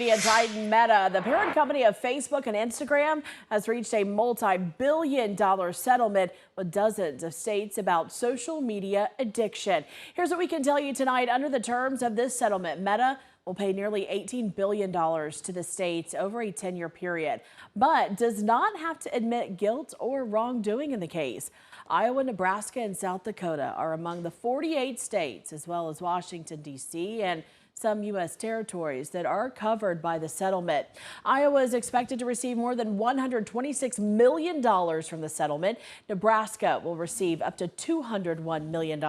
Media titan Meta, the parent company of Facebook and Instagram, has reached a multi-billion-dollar settlement with dozens of states about social media addiction. Here's what we can tell you tonight. Under the terms of this settlement, Meta will pay nearly $18 billion to the states over a 10-year period, but does not have to admit guilt or wrongdoing in the case. Iowa, Nebraska, and South Dakota are among the 48 states, as well as Washington, D.C., and some U.S. territories that are covered by the settlement. Iowa is expected to receive more than $126 million from the settlement. Nebraska will receive up to $201 million.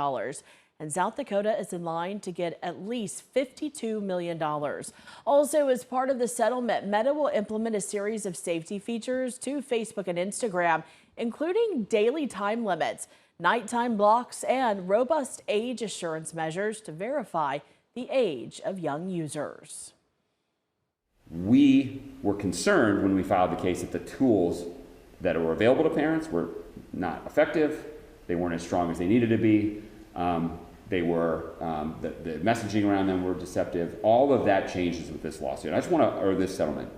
And South Dakota is in line to get at least $52 million. Also, as part of the settlement, Meta will implement a series of safety features to Facebook and Instagram, including daily time limits, nighttime blocks, and robust age assurance measures to verify the age of young users. We were concerned when we filed the case that the tools that were available to parents were not effective. They weren't as strong as they needed to be. The messaging around them were deceptive. All of that changes with this lawsuit. Or this settlement.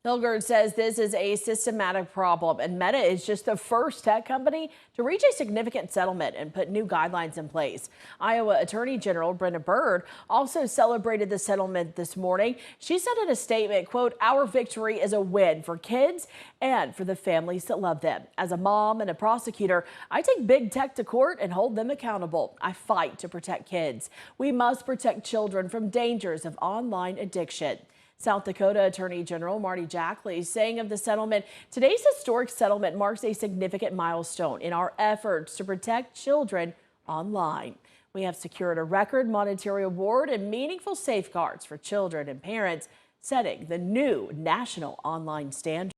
Hilgard says this is a systematic problem, and Meta is just the first tech company to reach a significant settlement and put new guidelines in place. Iowa Attorney General Brenda Byrd also celebrated the settlement this morning. She said in a statement, quote, "Our victory is a win for kids and for the families that love them. As a mom and a prosecutor, I take big tech to court and hold them accountable. I fight to protect kids. We must protect children from dangers of online addiction." South Dakota Attorney General Marty Jackley saying of the settlement, "Today's historic settlement marks a significant milestone in our efforts to protect children online. We have secured a record monetary award and meaningful safeguards for children and parents, setting the new national online standard."